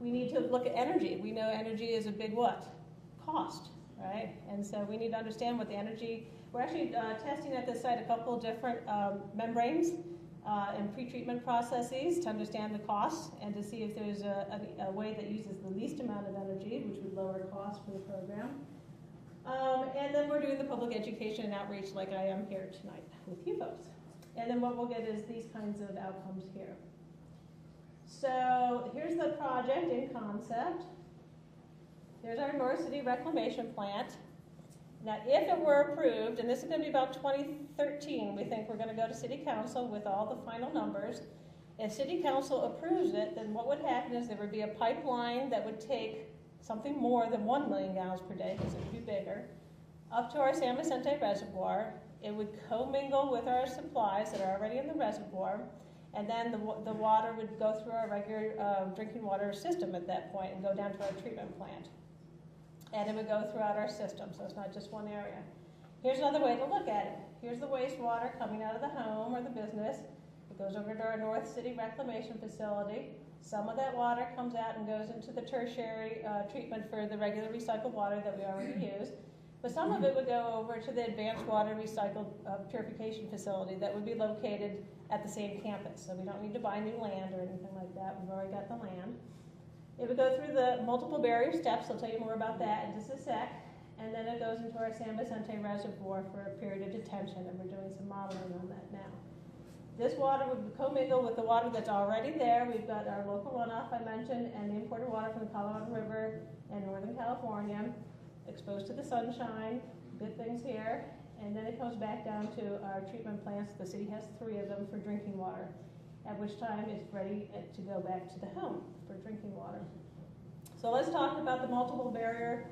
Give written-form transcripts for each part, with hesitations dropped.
we need to look at energy. We know energy is a big what? Cost, right? And so we need to understand what the energy, we're actually testing at this site a couple of different membranes and pretreatment processes to understand the costs and to see if there's a way that uses the least amount of energy, which would lower costs for the program. And then we're doing the public education and outreach like I am here tonight with you folks. And then what we'll get is these kinds of outcomes here. So here's the project in concept. There's our North City reclamation plant. Now, if it were approved, and this is going to be about 2013, we think we're going to go to City Council with all the final numbers. If City Council approves it, then what would happen is there would be a pipeline that would take something more than 1 million gallons per day, because it would be bigger, up to our San Vicente Reservoir. It would commingle with our supplies that are already in the reservoir, and then the water would go through our regular drinking water system at that point and go down to our treatment plant. And it would go throughout our system, so it's not just one area. Here's another way to look at it. Here's the wastewater coming out of the home or the business. It goes over to our North City reclamation facility. Some of that water comes out and goes into the tertiary treatment for the regular recycled water that we already use. But some of it would go over to the advanced water recycled purification facility that would be located at the same campus. So we don't need to buy new land or anything like that. We've already got the land. It would go through the multiple barrier steps. I'll tell you more about that in just a sec. And then it goes into our San Vicente Reservoir for a period of detention, and we're doing some modeling on that now. This water would commingle with the water that's already there. We've got our local runoff I mentioned, and the imported water from the Colorado River and Northern California, exposed to the sunshine, good things here. And then it comes back down to our treatment plants. The city has 3 of them for drinking water, at which time it's ready to go back to the home for drinking water. So let's talk about the multiple barrier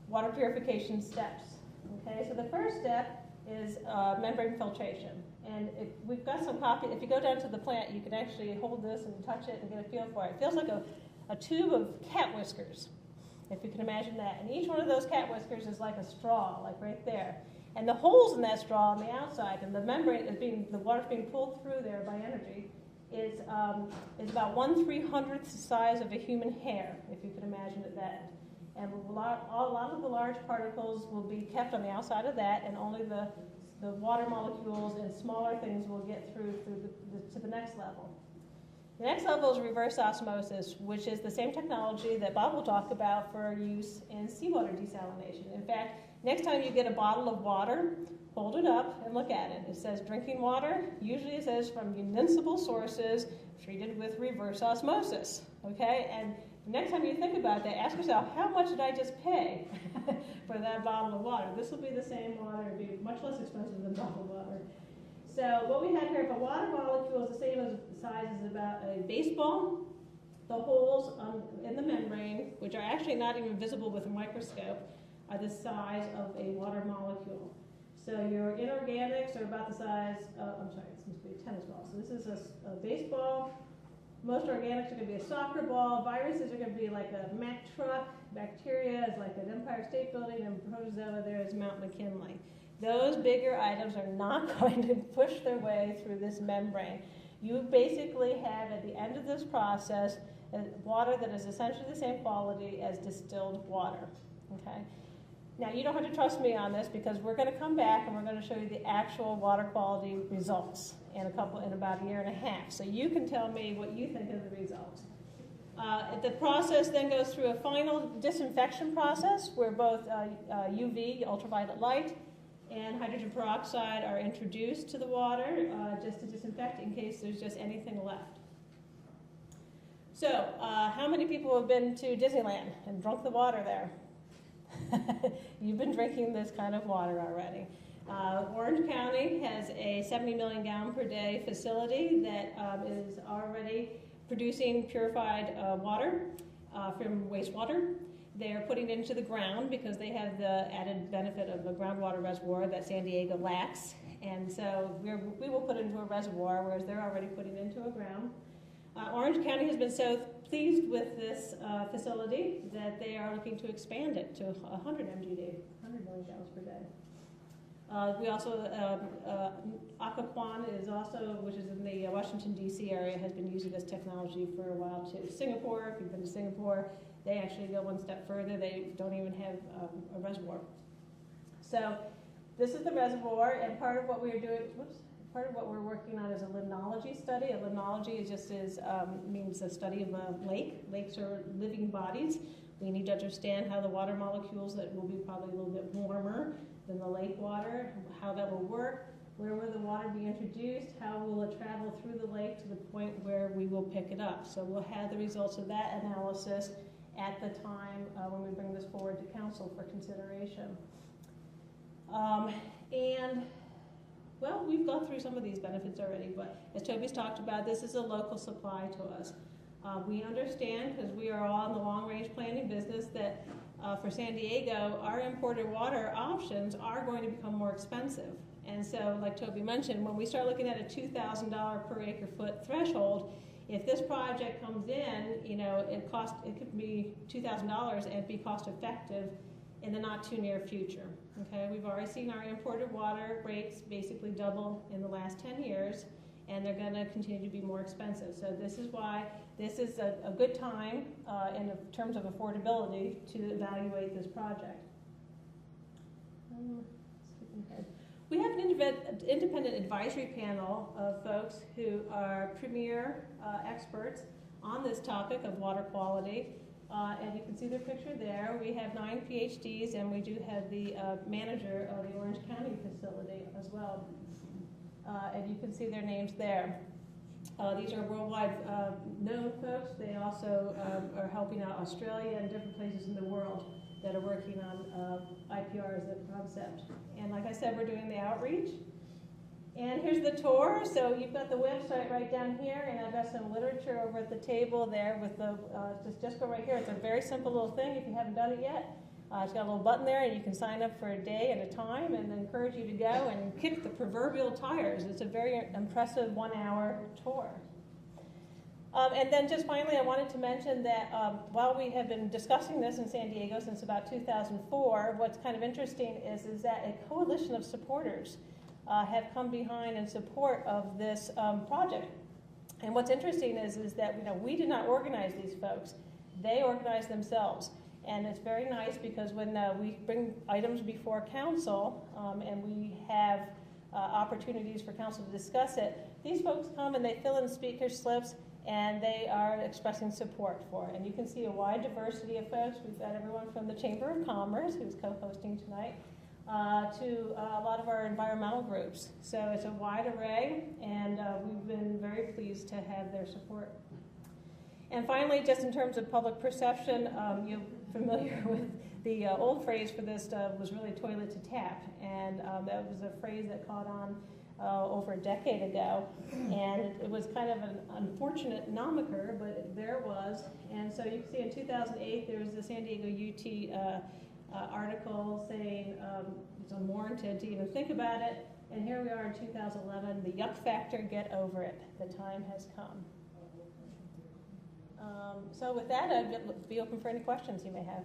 water purification steps. Okay, so the first step is membrane filtration. And we've got some copy. If you go down to the plant, you can actually hold this and touch it and get a feel for it. It feels like a tube of cat whiskers, if you can imagine that. And each one of those cat whiskers is like a straw, like right there. And the holes in that straw on the outside, and the membrane is the water's being pulled through there by energy, is about 1/300th the size of a human hair, if you can imagine it that. And a lot of the large particles will be kept on the outside of that, and only the water molecules and smaller things will get through to the next level. The next level is reverse osmosis, which is the same technology that Bob will talk about for use in seawater desalination. In fact, next time you get a bottle of water, hold it up and look at it. It says drinking water. Usually it says from municipal sources treated with reverse osmosis. Okay? And next time you think about that, ask yourself, how much did I just pay for that bottle of water? This will be the same water. It will be much less expensive than bottled water. So what we have here, if a water molecule is the same as size as about a baseball, the holes in the membrane, which are actually not even visible with a microscope, are the size of a water molecule. So your inorganics are about the size of, I'm sorry, this must be a tennis ball. So this is a baseball. Most organics are going to be a soccer ball. Viruses are going to be like a Mack truck. Bacteria is like an Empire State Building, and protozoa there is Mount McKinley. Those bigger items are not going to push their way through this membrane. You basically have, at the end of this process, water that is essentially the same quality as distilled water. Okay? Now, you don't have to trust me on this, because we're going to come back and we're going to show you the actual water quality results in about a year and a half. So you can tell me what you think of the results. The process then goes through a final disinfection process where both UV, ultraviolet light, and hydrogen peroxide are introduced to the water just to disinfect in case there's just anything left. So, how many people have been to Disneyland and drunk the water there? You've been drinking this kind of water already. Orange County has a 70 million gallon per day facility that is already producing purified water from wastewater. They are putting it into the ground because they have the added benefit of a groundwater reservoir that San Diego lacks. And so we will put it into a reservoir, whereas they're already putting it into a ground. Orange County has been so pleased with this facility that they are looking to expand it to 100 MGD, 100 million gallons per day. We also, Occoquan is also, which is in the Washington, D.C. area, has been using this technology for a while too. Singapore, if you've been to Singapore, they actually go one step further. They don't even have a reservoir. So this is the reservoir, and part of what we are doing, part of what we're working on is a limnology study. A limnology means the study of a lake. Lakes are living bodies. We need to understand how the water molecules that will be probably a little bit warmer than the lake water, how that will work, where will the water be introduced, how will it travel through the lake to the point where we will pick it up. So we'll have the results of that analysis at the time when we bring this forward to council for consideration. Well, we've gone through some of these benefits already, but as Toby's talked about, this is a local supply to us. We understand, because we are all in the long-range planning business, that for San Diego, our imported water options are going to become more expensive. And so, like Toby mentioned, when we start looking at a $2,000 per acre foot threshold, if this project comes in, you know, it could be $2,000 and be cost effective in the not too near future. Okay, we've already seen our imported water rates basically double in the last 10 years, and they're going to continue to be more expensive. So this is why this is a good time in terms of affordability to evaluate this project. We have an independent advisory panel of folks who are premier experts on this topic of water quality. And you can see their picture there. We have 9 PhDs, and we do have the manager of the Orange County facility as well. And you can see their names there. These are worldwide known folks. They also are helping out Australia and different places in the world that are working on IPR as a concept. And like I said, we're doing the outreach. And here's the tour. So you've got the website right down here, and I've got some literature over at the table there with the, just go right here. It's a very simple little thing if you haven't done it yet. It's got a little button there, and you can sign up for a day at a time, and encourage you to go and kick the proverbial tires. It's a very impressive 1-hour tour. And then just finally, I wanted to mention that while we have been discussing this in San Diego since about 2004, what's kind of interesting is that a coalition of supporters have come behind in support of this project. And what's interesting is that we did not organize these folks. They organized themselves. And it's very nice because when we bring items before council and we have opportunities for council to discuss it, these folks come and they fill in speaker slips and they are expressing support for it. And you can see a wide diversity of folks. We've got everyone from the Chamber of Commerce, who's co-hosting tonight, to a lot of our environmental groups. So it's a wide array, and we've been very pleased to have their support. And finally, just in terms of public perception, you're familiar with the old phrase for this was really toilet to tap, and that was a phrase that caught on over a decade ago, and it was kind of an unfortunate nomiker, but there it was. And so you can see in 2008 there was the San Diego UT article saying it's unwarranted to even think about it, and here we are in 2011, the yuck factor, get over it, the time has come. So with that, I'd be open for any questions you may have.